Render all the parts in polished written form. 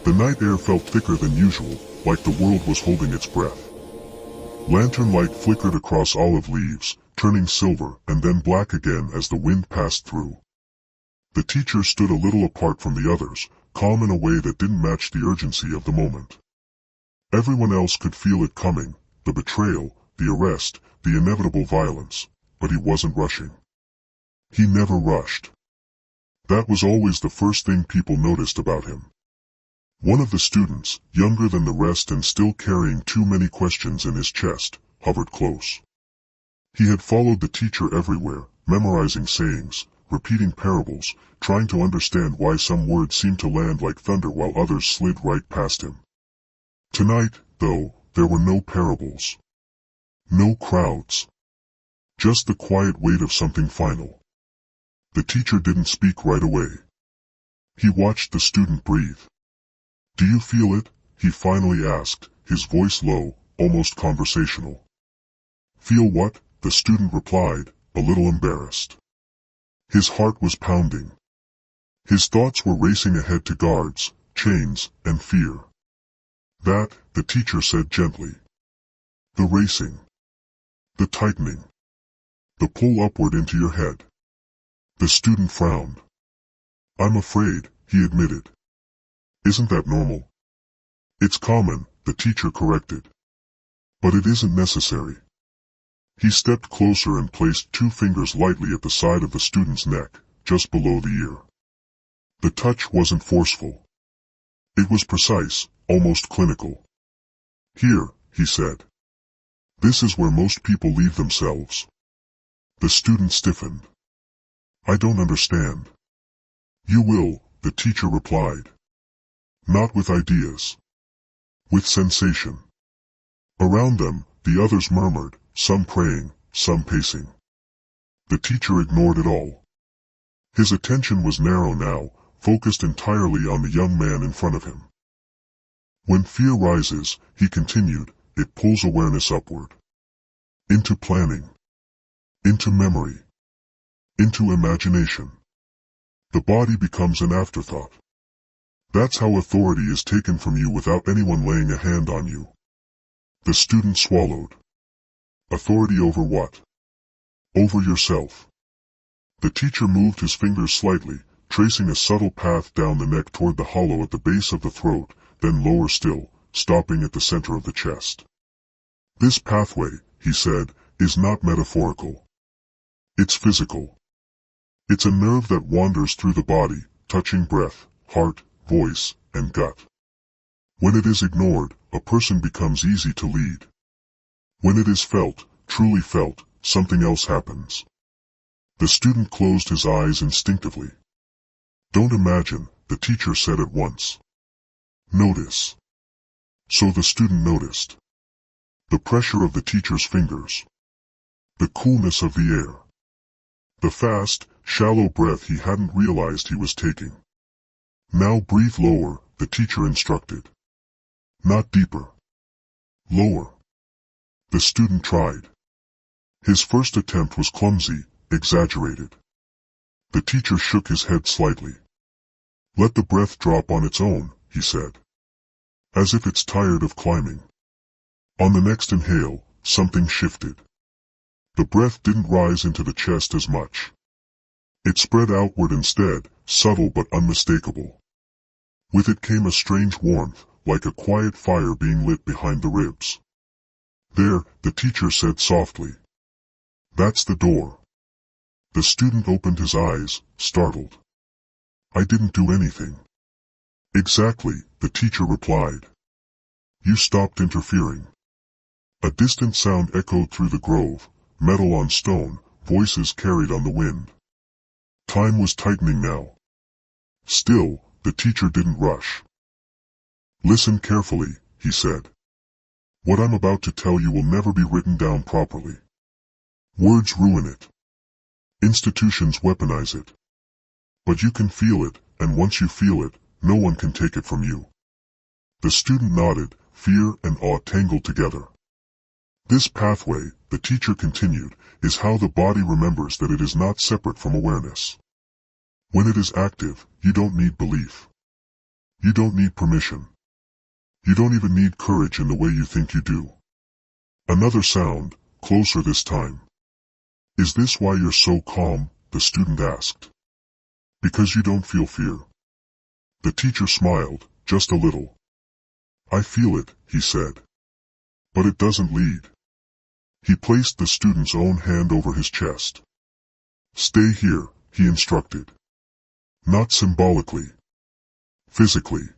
The night air felt thicker than usual, like the world was holding its breath. Lantern light flickered across olive leaves, turning silver and then black again as the wind passed through. The teacher stood a little apart from the others, calm in a way that didn't match the urgency of the moment. Everyone else could feel it coming, the betrayal, the arrest, the inevitable violence, but he wasn't rushing. He never rushed. That was always the first thing people noticed about him. One of the students, younger than the rest and still carrying too many questions in his chest, hovered close. He had followed the teacher everywhere, memorizing sayings, repeating parables, trying to understand why some words seemed to land like thunder while others slid right past him. Tonight, though, there were no parables. No crowds. Just the quiet weight of something final. The teacher didn't speak right away. He watched the student breathe. "Do you feel it?" he finally asked, his voice low, almost conversational. "Feel what?" the student replied, a little embarrassed. His heart was pounding. His thoughts were racing ahead to guards, chains, and fear. "That," the teacher said gently. "The racing. The tightening. The pull upward into your head." The student frowned. "I'm afraid," he admitted. "Isn't that normal?" "It's common," the teacher corrected. "But it isn't necessary." He stepped closer and placed 2 fingers lightly at the side of the student's neck, just below the ear. The touch wasn't forceful. It was precise, almost clinical. "Here," he said. "This is where most people leave themselves." The student stiffened. "I don't understand." "You will," the teacher replied. "Not with ideas. With sensation." Around them, the others murmured, some praying, some pacing. The teacher ignored it all. His attention was narrow now, focused entirely on the young man in front of him. "When fear rises," he continued, "it pulls awareness upward. Into planning. Into memory. Into imagination. The body becomes an afterthought. That's how authority is taken from you without anyone laying a hand on you." The student swallowed. "Authority over what?" "Over yourself." The teacher moved his fingers slightly, tracing a subtle path down the neck toward the hollow at the base of the throat, then lower still, stopping at the center of the chest. "This pathway," he said, "is not metaphorical. It's physical. It's a nerve that wanders through the body, touching breath, heart, voice, and gut. When it is ignored, a person becomes easy to lead. When it is felt, truly felt, something else happens." The student closed his eyes instinctively. "Don't imagine," the teacher said at once. "Notice." So the student noticed. The pressure of the teacher's fingers. The coolness of the air. The fast, shallow breath he hadn't realized he was taking. "Now breathe lower," the teacher instructed. "Not deeper. Lower." The student tried. His first attempt was clumsy, exaggerated. The teacher shook his head slightly. "Let the breath drop on its own," he said. "As if it's tired of climbing." On the next inhale, something shifted. The breath didn't rise into the chest as much. It spread outward instead, subtle but unmistakable. With it came a strange warmth, like a quiet fire being lit behind the ribs. "There," the teacher said softly. "That's the door." The student opened his eyes, startled. "I didn't do anything." "Exactly," the teacher replied. "You stopped interfering." A distant sound echoed through the grove, metal on stone, voices carried on the wind. Time was tightening now. Still, the teacher didn't rush. "Listen carefully," he said. "What I'm about to tell you will never be written down properly. Words ruin it. Institutions weaponize it. But you can feel it, and once you feel it, no one can take it from you." The student nodded, fear and awe tangled together. "This pathway," the teacher continued, "is how the body remembers that it is not separate from awareness. When it is active, you don't need belief. You don't need permission. You don't even need courage in the way you think you do. Another sound, closer this time. Is this why you're so calm? The student asked. Because you don't feel fear. The teacher smiled, just a little. I feel it, he said. But it doesn't lead. He placed the student's own hand over his chest. Stay here, he instructed. Not symbolically. Physically.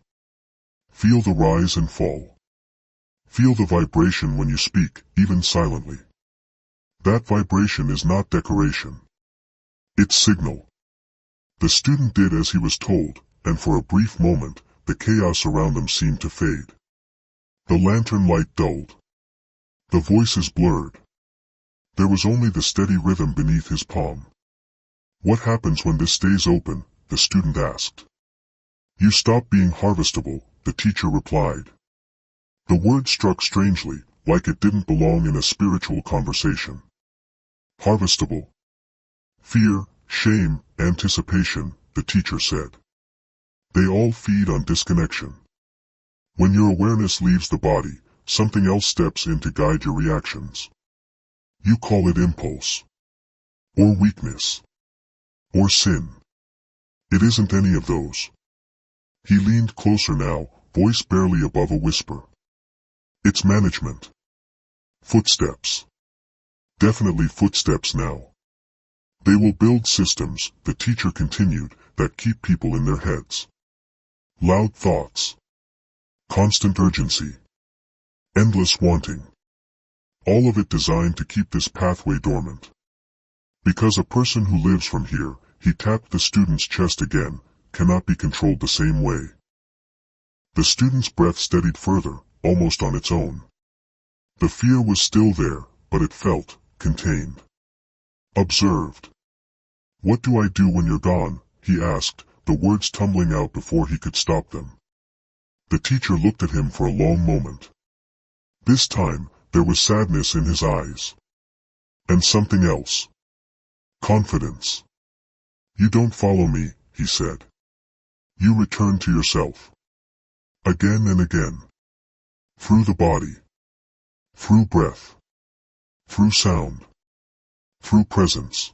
Feel the rise and fall. Feel the vibration when you speak, even silently. That vibration is not decoration. It's signal. The student did as he was told, and for a brief moment, the chaos around them seemed to fade. The lantern light dulled. The voices blurred. There was only the steady rhythm beneath his palm. What happens when this stays open? The student asked. You stop being harvestable, the teacher replied. The word struck strangely, like it didn't belong in a spiritual conversation. Harvestable. Fear, shame, anticipation, the teacher said. They all feed on disconnection. When your awareness leaves the body, something else steps in to guide your reactions. You call it impulse. Or weakness. Or sin. It isn't any of those. He leaned closer now, voice barely above a whisper. It's management. Footsteps. Definitely footsteps now. They will build systems, the teacher continued, that keep people in their heads. Loud thoughts. Constant urgency. Endless wanting. All of it designed to keep this pathway dormant. Because a person who lives from here, he tapped the student's chest again, cannot be controlled the same way. The student's breath steadied further, almost on its own. The fear was still there, but it felt contained. Observed. What do I do when you're gone? He asked, the words tumbling out before he could stop them. The teacher looked at him for a long moment. This time, there was sadness in his eyes. And something else. Confidence. You don't follow me, he said. You return to yourself. Again and again. Through the body. Through breath. Through sound. Through presence.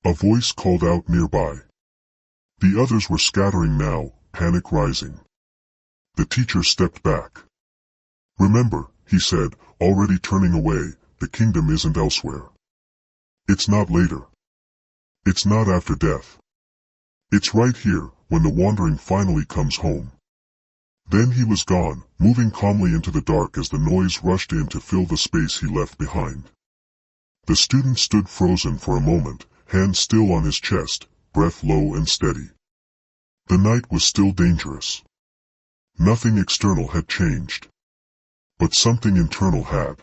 A voice called out nearby. The others were scattering now, panic rising. The teacher stepped back. Remember, he said, already turning away, the kingdom isn't elsewhere. It's not later. It's not after death. It's right here, when the wandering finally comes home. Then he was gone, moving calmly into the dark as the noise rushed in to fill the space he left behind. The student stood frozen for a moment, hand still on his chest, breath low and steady. The night was still dangerous. Nothing external had changed. But something internal had.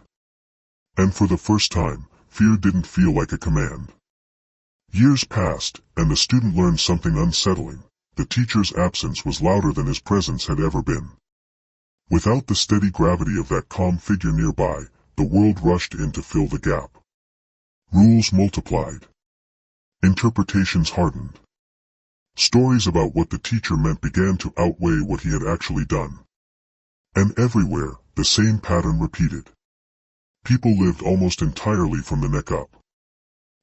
And for the first time, fear didn't feel like a command. Years passed, and the student learned something unsettling. The teacher's absence was louder than his presence had ever been. Without the steady gravity of that calm figure nearby, the world rushed in to fill the gap. Rules multiplied. Interpretations hardened. Stories about what the teacher meant began to outweigh what he had actually done. And everywhere, the same pattern repeated. People lived almost entirely from the neck up.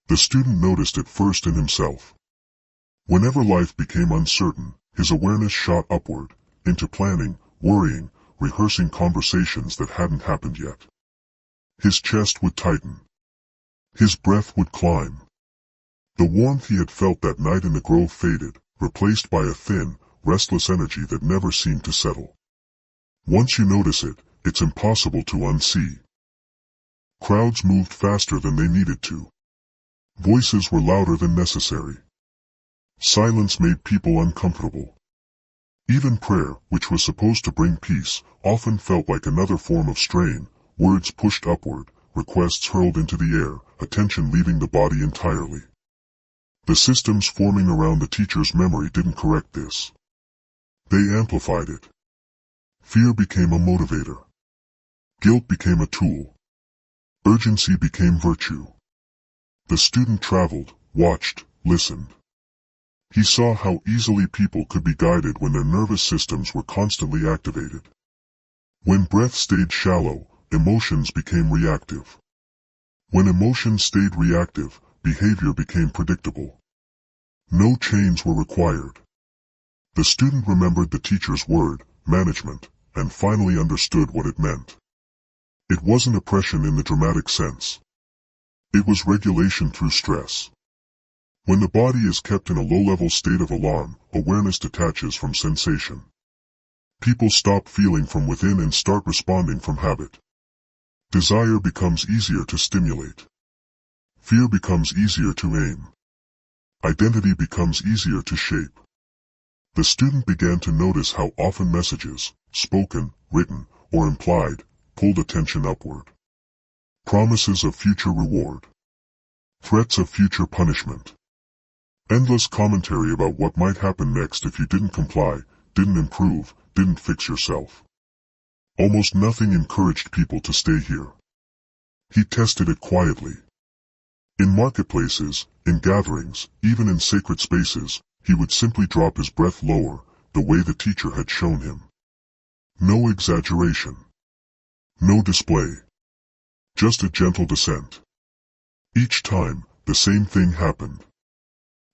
The student noticed it first in himself. Whenever life became uncertain, his awareness shot upward, into planning, worrying, rehearsing conversations that hadn't happened yet. His chest would tighten. His breath would climb. The warmth he had felt that night in the grove faded, replaced by a thin, restless energy that never seemed to settle. Once you notice it, it's impossible to unsee. Crowds moved faster than they needed to. Voices were louder than necessary. Silence made people uncomfortable. Even prayer, which was supposed to bring peace, often felt like another form of strain, words pushed upward, requests hurled into the air, attention leaving the body entirely. The systems forming around the teacher's memory didn't correct this. They amplified it. Fear became a motivator. Guilt became a tool. Urgency became virtue. The student traveled, watched, listened. He saw how easily people could be guided when their nervous systems were constantly activated. When breath stayed shallow, emotions became reactive. When emotions stayed reactive, behavior became predictable. No chains were required. The student remembered the teacher's word, management, and finally understood what it meant. It wasn't oppression in the dramatic sense. It was regulation through stress. When the body is kept in a low-level state of alarm, awareness detaches from sensation. People stop feeling from within and start responding from habit. Desire becomes easier to stimulate. Fear becomes easier to aim. Identity becomes easier to shape. The student began to notice how often messages, spoken, written, or implied, pulled attention upward. Promises of future reward. Threats of future punishment. Endless commentary about what might happen next if you didn't comply, didn't improve, didn't fix yourself. Almost nothing encouraged people to stay here. He tested it quietly. In marketplaces, in gatherings, even in sacred spaces, he would simply drop his breath lower, the way the teacher had shown him. No exaggeration. No display. Just a gentle descent. Each time, the same thing happened.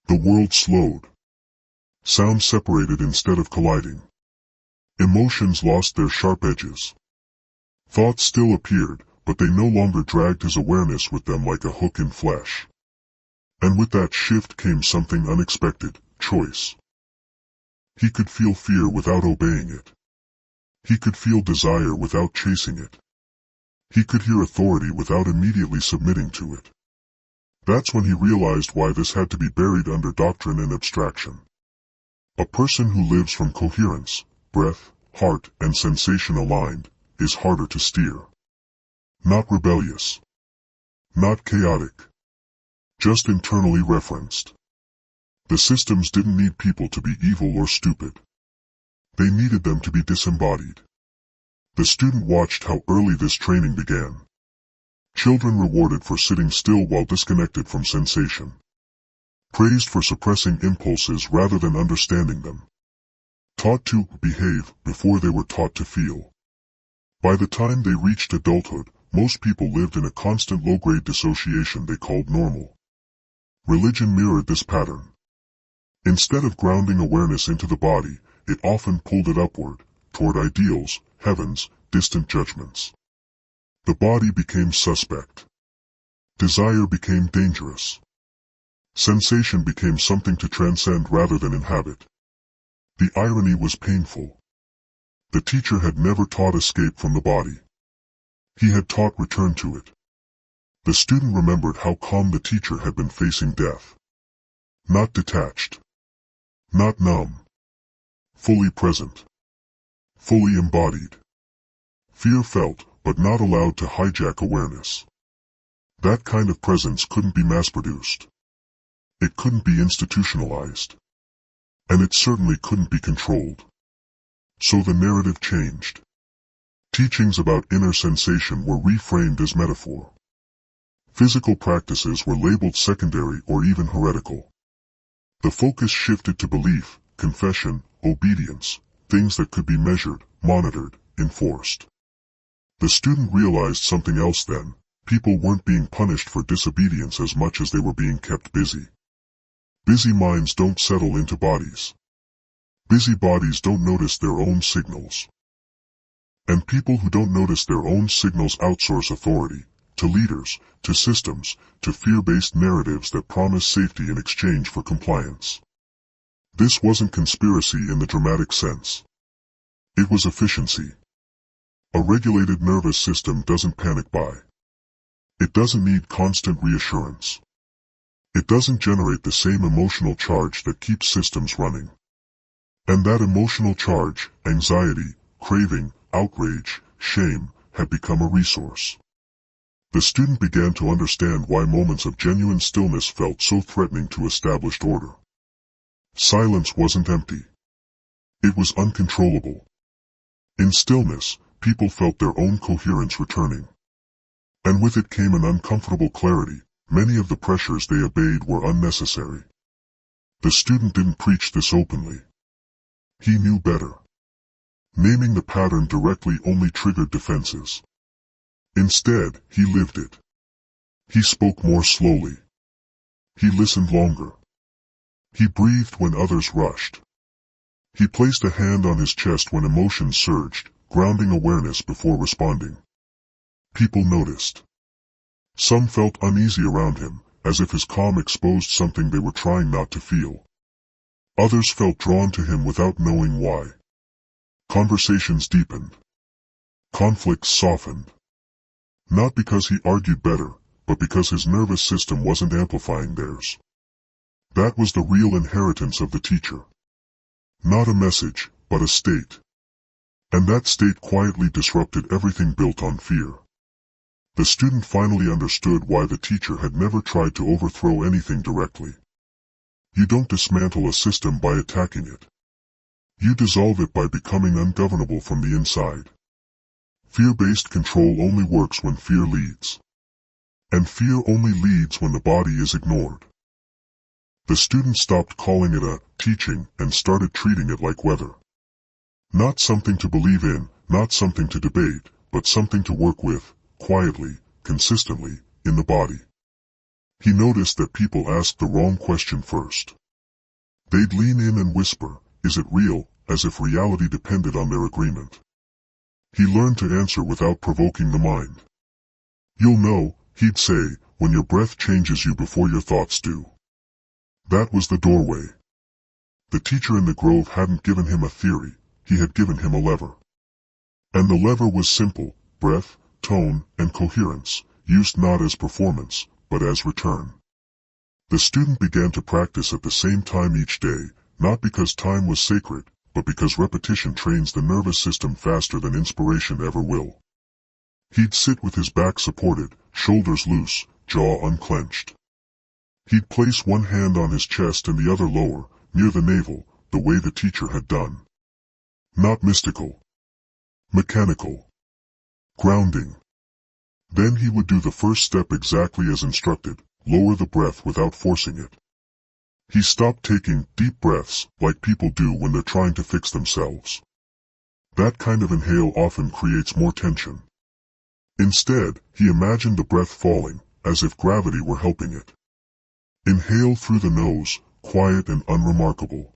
The world slowed. Sound separated instead of colliding. Emotions lost their sharp edges. Thoughts still appeared, but they no longer dragged his awareness with them like a hook in flesh. And with that shift came something unexpected, choice. He could feel fear without obeying it. He could feel desire without chasing it. He could hear authority without immediately submitting to it. That's when he realized why this had to be buried under doctrine and abstraction. A person who lives from coherence, breath, heart, and sensation aligned, is harder to steer. Not rebellious. Not chaotic. Just internally referenced. The systems didn't need people to be evil or stupid. They needed them to be disembodied. The student watched how early this training began. Children rewarded for sitting still while disconnected from sensation. Praised for suppressing impulses rather than understanding them. Taught to behave before they were taught to feel. By the time they reached adulthood, most people lived in a constant low-grade dissociation they called normal. Religion mirrored this pattern. Instead of grounding awareness into the body, it often pulled it upward, toward ideals, heavens, distant judgments. The body became suspect. Desire became dangerous. Sensation became something to transcend rather than inhabit. The irony was painful. The teacher had never taught escape from the body. He had taught return to it. The student remembered how calm the teacher had been facing death. Not detached. Not numb. Fully present. Fully embodied. Fear felt, but not allowed to hijack awareness. That kind of presence couldn't be mass-produced. It couldn't be institutionalized. And it certainly couldn't be controlled. So the narrative changed. Teachings about inner sensation were reframed as metaphor. Physical practices were labeled secondary or even heretical. The focus shifted to belief, confession, obedience, things that could be measured, monitored, enforced. The student realized something else then. People weren't being punished for disobedience as much as they were being kept busy. Busy minds don't settle into bodies. Busy bodies don't notice their own signals. And people who don't notice their own signals outsource authority, to leaders, to systems, to fear-based narratives that promise safety in exchange for compliance. This wasn't conspiracy in the dramatic sense. It was efficiency. A regulated nervous system doesn't panic buy. It doesn't need constant reassurance. It doesn't generate the same emotional charge that keeps systems running. And that emotional charge, anxiety, craving, outrage, shame, had become a resource. The student began to understand why moments of genuine stillness felt so threatening to established order. Silence wasn't empty. It was uncontrollable. In stillness, people felt their own coherence returning. And with it came an uncomfortable clarity. Many of the pressures they obeyed were unnecessary. The student didn't preach this openly. He knew better. Naming the pattern directly only triggered defenses. Instead, he lived it. He spoke more slowly. He listened longer. He breathed when others rushed. He placed a hand on his chest when emotions surged, grounding awareness before responding. People noticed. Some felt uneasy around him, as if his calm exposed something they were trying not to feel. Others felt drawn to him without knowing why. Conversations deepened. Conflicts softened. Not because he argued better, but because his nervous system wasn't amplifying theirs. That was the real inheritance of the teacher. Not a message, but a state. And that state quietly disrupted everything built on fear. The student finally understood why the teacher had never tried to overthrow anything directly. You don't dismantle a system by attacking it. You dissolve it by becoming ungovernable from the inside. Fear-based control only works when fear leads. And fear only leads when the body is ignored. The student stopped calling it a teaching and started treating it like weather. Not something to believe in, not something to debate, but something to work with, quietly, consistently, in the body. He noticed that people asked the wrong question first. They'd lean in and whisper, "Is it real?" as if reality depended on their agreement. He learned to answer without provoking the mind. "You'll know," he'd say, "when your breath changes you before your thoughts do." That was the doorway. The teacher in the grove hadn't given him a theory, he had given him a lever. And the lever was simple: breath, tone, and coherence, used not as performance, but as return. The student began to practice at the same time each day, not because time was sacred, but because repetition trains the nervous system faster than inspiration ever will. He'd sit with his back supported, shoulders loose, jaw unclenched. He'd place one hand on his chest and the other lower, near the navel, the way the teacher had done. Not mystical. Mechanical. Grounding. Then he would do the first step exactly as instructed, lower the breath without forcing it. He stopped taking deep breaths, like people do when they're trying to fix themselves. That kind of inhale often creates more tension. Instead, he imagined the breath falling, as if gravity were helping it. Inhale through the nose, quiet and unremarkable.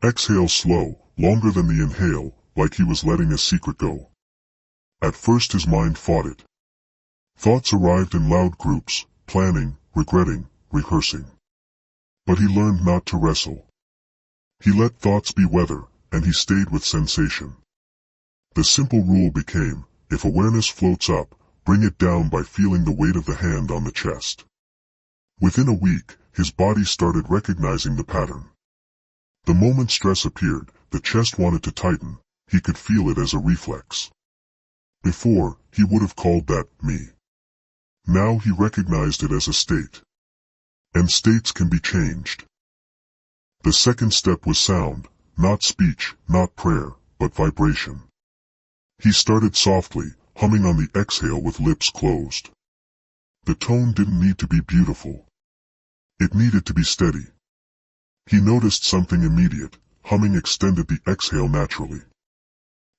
Exhale slow, longer than the inhale, like he was letting a secret go. At first his mind fought it. Thoughts arrived in loud groups, planning, regretting, rehearsing. But he learned not to wrestle. He let thoughts be weather, and he stayed with sensation. The simple rule became, if awareness floats up, bring it down by feeling the weight of the hand on the chest. Within a week, his body started recognizing the pattern. The moment stress appeared, the chest wanted to tighten, he could feel it as a reflex. Before, he would have called that me. Now he recognized it as a state. And states can be changed. The second step was sound, not speech, not prayer, but vibration. He started softly, humming on the exhale with lips closed. The tone didn't need to be beautiful. It needed to be steady. He noticed something immediate: humming extended the exhale naturally.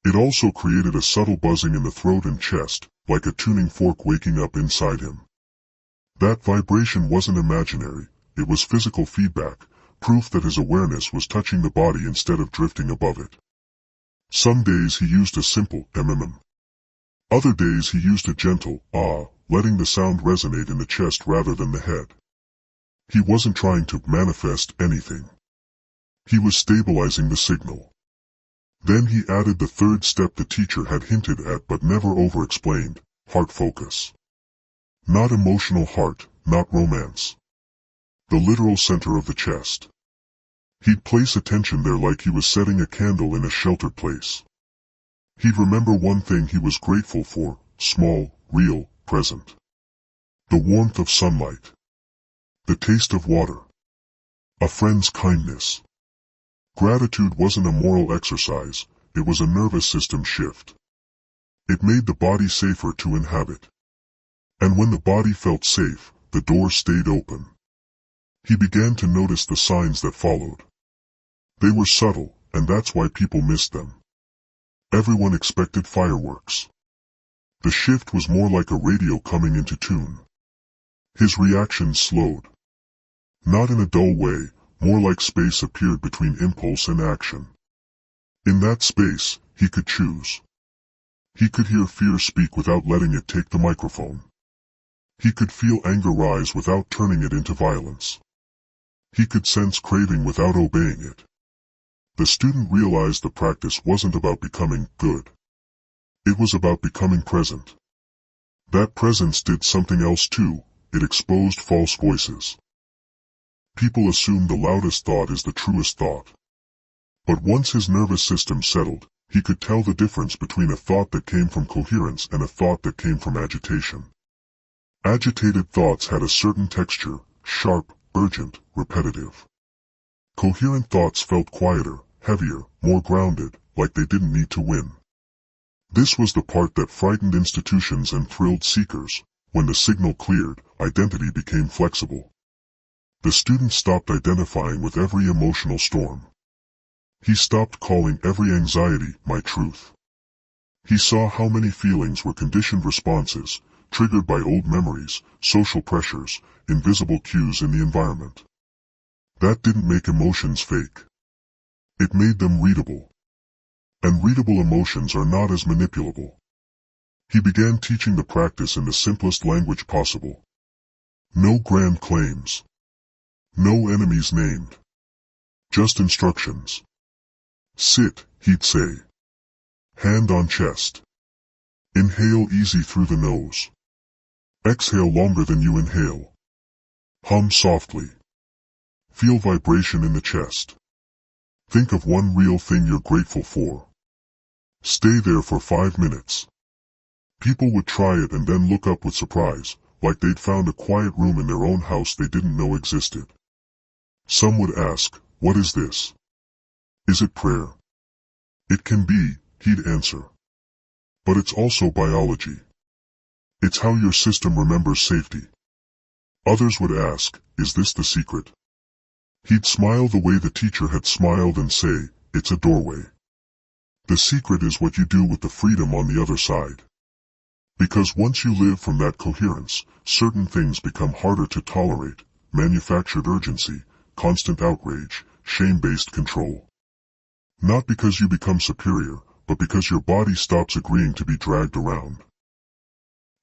It also created a subtle buzzing in the throat and chest, like a tuning fork waking up inside him. That vibration wasn't imaginary, it was physical feedback, proof that his awareness was touching the body instead of drifting above it. Some days he used a simple mm. Other days he used a gentle ah, letting the sound resonate in the chest rather than the head. He wasn't trying to manifest anything. He was stabilizing the signal. Then he added the third step the teacher had hinted at but never over-explained: heart focus. Not emotional heart, not romance. The literal center of the chest. He'd place attention there like he was setting a candle in a sheltered place. He'd remember one thing he was grateful for: small, real, present. The warmth of sunlight. The taste of water. A friend's kindness. Gratitude wasn't a moral exercise, it was a nervous system shift. It made the body safer to inhabit. And when the body felt safe, the door stayed open. He began to notice the signs that followed. They were subtle, and that's why people missed them. Everyone expected fireworks. The shift was more like a radio coming into tune. His reactions slowed. Not in a dull way, more like space appeared between impulse and action. In that space, he could choose. He could hear fear speak without letting it take the microphone. He could feel anger rise without turning it into violence. He could sense craving without obeying it. The student realized the practice wasn't about becoming good. It was about becoming present. That presence did something else too. It exposed false voices. People assume the loudest thought is the truest thought. But once his nervous system settled, he could tell the difference between a thought that came from coherence and a thought that came from agitation. Agitated thoughts had a certain texture, sharp, urgent, repetitive. Coherent thoughts felt quieter, heavier, more grounded, like they didn't need to win. This was the part that frightened institutions and thrilled seekers. When the signal cleared, identity became flexible. The student stopped identifying with every emotional storm. He stopped calling every anxiety my truth. He saw how many feelings were conditioned responses, triggered by old memories, social pressures, invisible cues in the environment. That didn't make emotions fake. It made them readable. And readable emotions are not as manipulable. He began teaching the practice in the simplest language possible. No grand claims. No enemies named. Just instructions. Sit, he'd say. Hand on chest. Inhale easy through the nose. Exhale longer than you inhale. Hum softly. Feel vibration in the chest. Think of one real thing you're grateful for. Stay there for 5 minutes. People would try it and then look up with surprise, like they'd found a quiet room in their own house they didn't know existed. Some would ask, "What is this? Is it prayer?" "It can be," he'd answer. "But it's also biology. It's how your system remembers safety." Others would ask, "Is this the secret?" He'd smile the way the teacher had smiled and say, "It's a doorway. The secret is what you do with the freedom on the other side." Because once you live from that coherence, certain things become harder to tolerate: manufactured urgency, constant outrage, shame-based control. Not because you become superior, but because your body stops agreeing to be dragged around.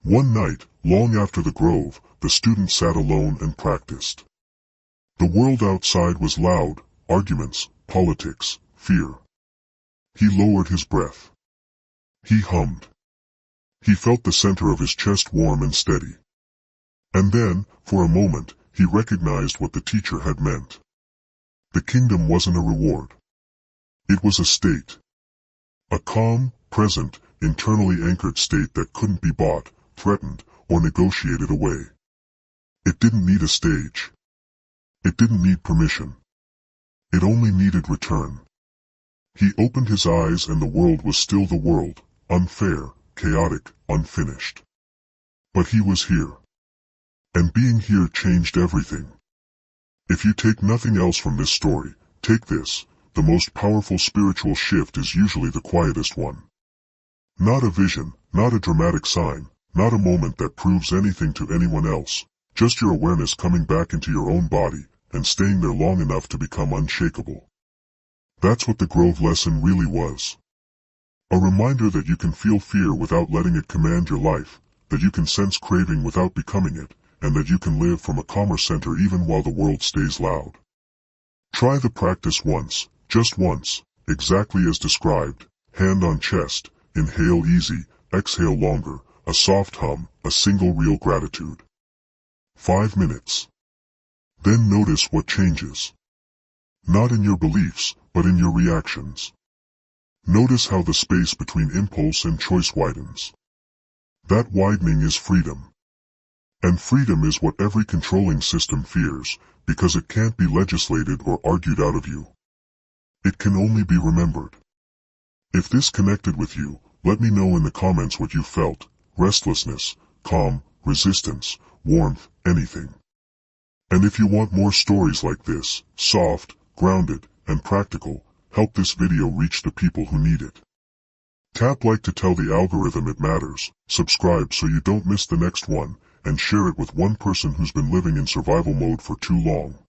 One night, long after the grove, the student sat alone and practiced. The world outside was loud: arguments, politics, fear. He lowered his breath. He hummed. He felt the center of his chest warm and steady. And then, for a moment, he recognized what the teacher had meant. The kingdom wasn't a reward. It was a state. A calm, present, internally anchored state that couldn't be bought, threatened, or negotiated away. It didn't need a stage. It didn't need permission. It only needed return. He opened his eyes and the world was still the world, unfair, chaotic, unfinished. But he was here. And being here changed everything. If you take nothing else from this story, take this: the most powerful spiritual shift is usually the quietest one. Not a vision, not a dramatic sign, not a moment that proves anything to anyone else, just your awareness coming back into your own body, and staying there long enough to become unshakable. That's what the Grove lesson really was. A reminder that you can feel fear without letting it command your life, that you can sense craving without becoming it, and that you can live from a calmer center even while the world stays loud. Try the practice once, just once, exactly as described: hand on chest, inhale easy, exhale longer, a soft hum, a single real gratitude. 5 minutes. Then notice what changes. Not in your beliefs, but in your reactions. Notice how the space between impulse and choice widens. That widening is freedom. And freedom is what every controlling system fears, because it can't be legislated or argued out of you. It can only be remembered. If this connected with you, let me know in the comments what you felt: restlessness, calm, resistance, warmth, anything. And if you want more stories like this, soft, grounded, and practical, help this video reach the people who need it. Tap like to tell the algorithm it matters, subscribe so you don't miss the next one, and share it with one person who's been living in survival mode for too long.